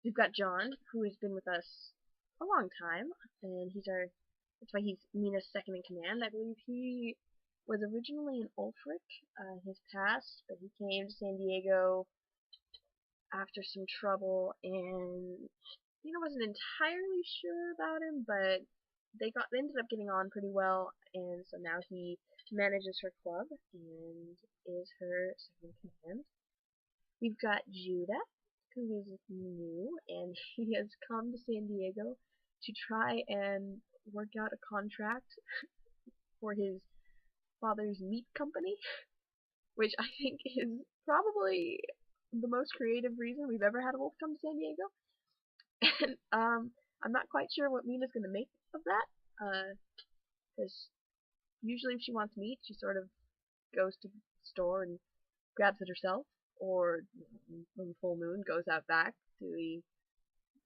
We've got John, who has been with us a long time, and that's why he's Mina's second in command. I believe he was originally in Ulfric, his past, but he came to San Diego after some trouble, and Mina wasn't entirely sure about him, but they ended up getting on pretty well, and so now he manages her club and is her second in command. We've got Judah, who is new, and he has come to San Diego to try and work out a contract for his father's meat company, which I think is probably the most creative reason we've ever had a wolf come to San Diego. And I'm not quite sure what Mina's going to make of that, because usually if she wants meat, she sort of goes to the store and grabs it herself, or when full moon goes out back to the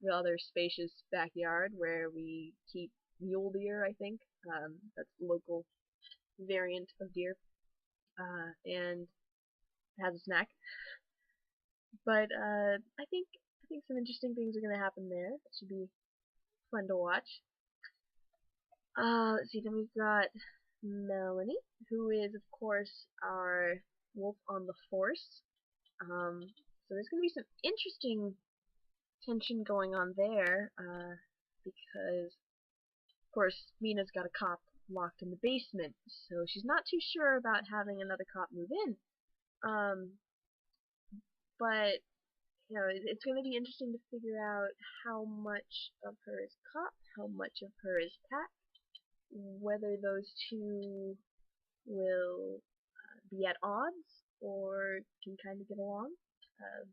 rather spacious backyard where we keep mule deer, I think. That's the local variant of deer, and has a snack. But I think some interesting things are going to happen there. It should be fun to watch. Let's see. Then we've got Melanie, who is of course our wolf on the force. So there's going to be some interesting tension going on there, because of course Mina's got a cop locked in the basement, so she's not too sure about having another cop move in. But it's going to be interesting to figure out how much of her is cop, how much of her is pack, whether those two will be at odds or can kind of get along. Uh,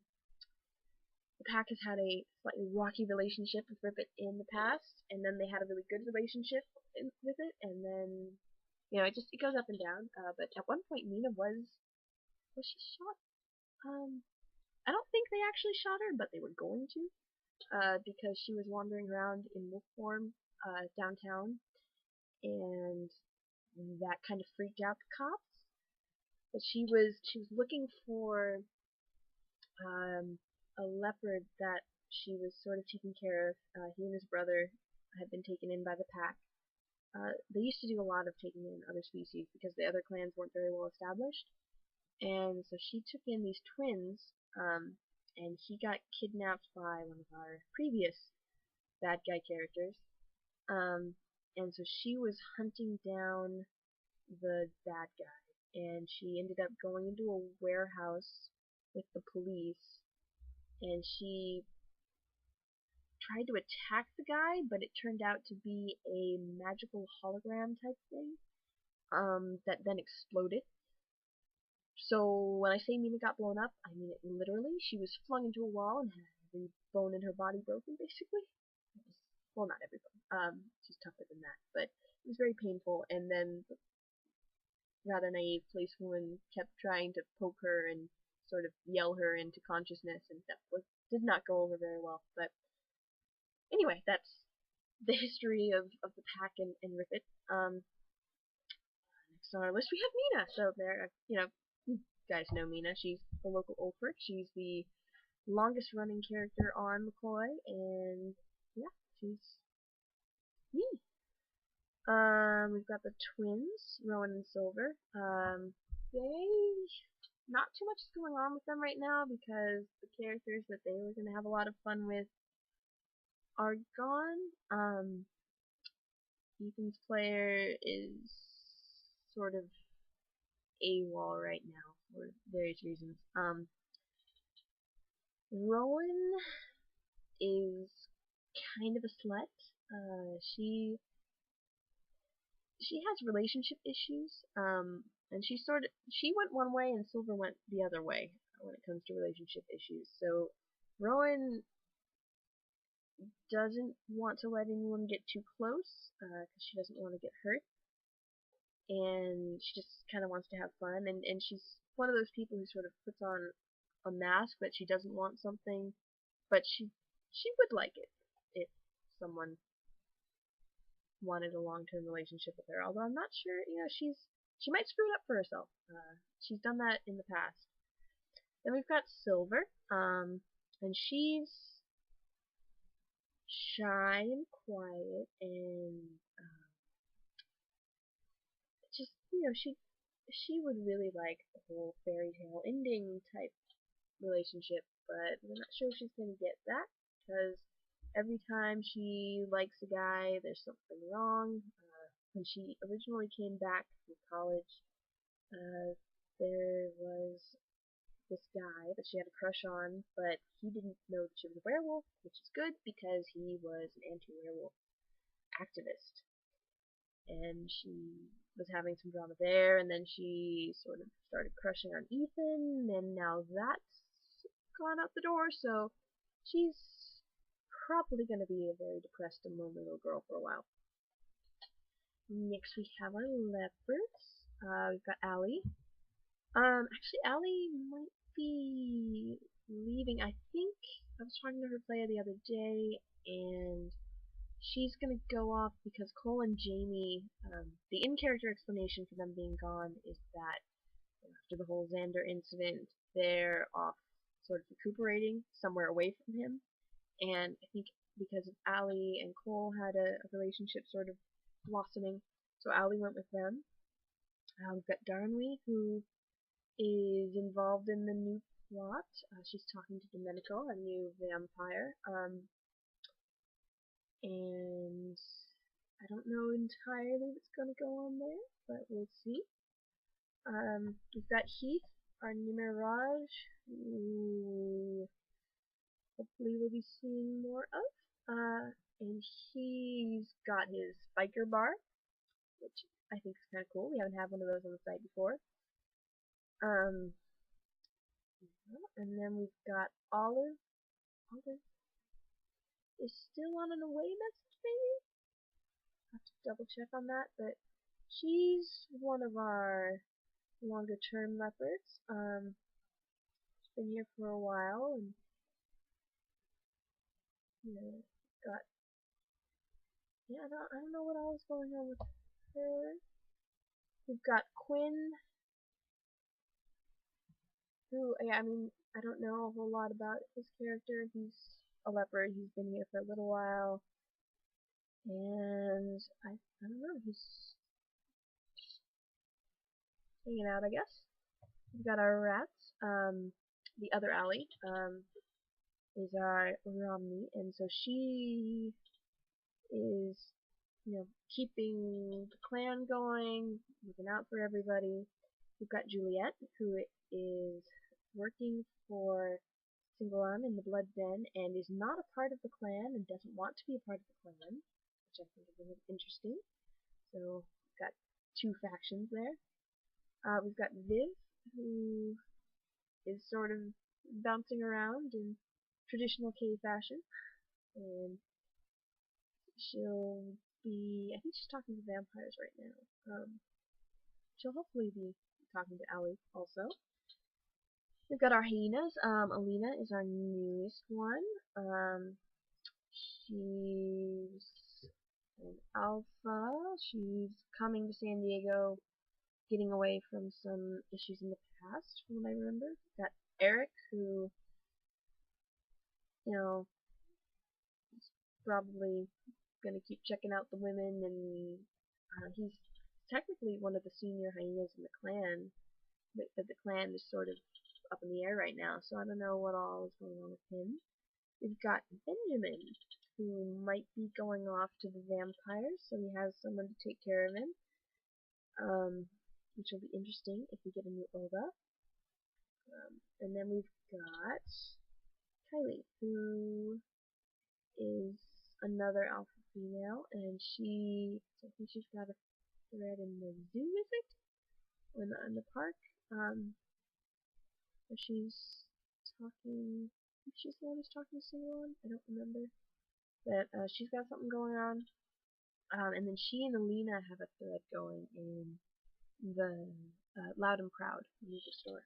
the pack has had a slightly rocky relationship with Rippet in the past, and then they had a really good relationship with it, and then it goes up and down. But at one point, Mina was she shot? I don't think they actually shot her, but they were going to, because she was wandering around in wolf form downtown, and that kind of freaked out the cops. But she was looking for a leopard that she was sort of taking care of. He and his brother had been taken in by the pack. They used to do a lot of taking in other species because the other clans weren't very well established. And so she took in these twins, and he got kidnapped by one of our previous bad guy characters. And so she was hunting down the bad guy, and she ended up going into a warehouse with the police, and she tried to attack the guy, but it turned out to be a magical hologram type thing, that then exploded. So when I say Mina got blown up, I mean it literally. She was flung into a wall and had every bone in her body broken, basically. Well, not every bone. She's tougher than that, but it was very painful. And then the rather naive policewoman kept trying to poke her and sort of yell her into consciousness, and that did not go over very well. But anyway, that's the history of the pack and Rippet. Next on our list we have Mina. So there, you guys know Mina. She's the local Ulfric. She's the longest running character on Lukoi, and yeah, she's me. We've got the twins, Rowan and Silver. They not too much is going on with them right now because the characters that they were gonna have a lot of fun with are gone. Ethan's player is sort of AWOL right now for various reasons. Rowan is kind of a slut. She has relationship issues. And she went one way and Silver went the other way when it comes to relationship issues. So Rowan doesn't want to let anyone get too close because she doesn't want to get hurt, and she just kind of wants to have fun. And she's one of those people who sort of puts on a mask that she doesn't want something, but she would like it if someone wanted a long-term relationship with her. Although I'm not sure, she might screw it up for herself. She's done that in the past. Then we've got Silver. and she's shy and quiet, and just she would really like the whole fairy tale ending type relationship, but we're not sure if she's gonna get that because every time she likes a guy, there's something wrong. When she originally came back from college, uh, there was this guy that she had a crush on, but he didn't know that she was a werewolf, which is good because he was an anti-werewolf activist. And she was having some drama there, and then she sort of started crushing on Ethan, and now that's gone out the door, so she's probably going to be a very depressed and lonely little girl for a while. Next we have our leopards. We've got Allie. Actually, Allie might be leaving. I think I was talking to her player the other day, and she's gonna go off because Cole and Jamie, the in-character explanation for them being gone is that after the whole Xander incident, they're off sort of recuperating somewhere away from him. And I think because of Allie and Cole had a relationship sort of blossoming, so Allie went with them. We've got Darnley, who is involved in the new plot. She's talking to Domenico, a new vampire. And I don't know entirely what's going to go on there, but we'll see. We've got Heath, our new Mirage, who hopefully we'll be seeing more of. And he's got his biker bar, which I think is kind of cool. We haven't had one of those on the site before. And then we've got Olive. Olive is still on an away message, maybe? I'll have to double check on that, but she's one of our longer term leopards. She's been here for a while, and got I don't know what all is going on with her. We've got Quinn, who I don't know a whole lot about his character. He's a leopard. He's been here for a little while, and I don't know. He's hanging out, I guess. We've got our rats. The other Allie is our Romney, and so she is, keeping the clan going, looking out for everybody. We've got Juliet, who is working for Single Arm in the Blood Den and is not a part of the clan and doesn't want to be a part of the clan, which I think is really interesting. So we've got two factions there. We've got Viv, who is sort of bouncing around in traditional K fashion, and she'll be, I think she's talking to vampires right now. She'll hopefully be talking to Allie also. We've got our hyenas. Alina is our newest one. She's an alpha. She's coming to San Diego, getting away from some issues in the past, from what I remember. We've got Eric, who, is probably going to keep checking out the women, and he's technically one of the senior hyenas in the clan, but the clan is sort of up in the air right now, so I don't know what all is going on with him. We've got Benjamin, who might be going off to the vampires, so he has someone to take care of him, which will be interesting if we get a new Olga. And then we've got Kylie, who is another alpha female, and I think she's got a thread in the zoo, is it? Or in the park. She's talking, if she's the one who's talking to someone, I don't remember. But she's got something going on. And then she and Alina have a thread going in the Loud and Proud music store.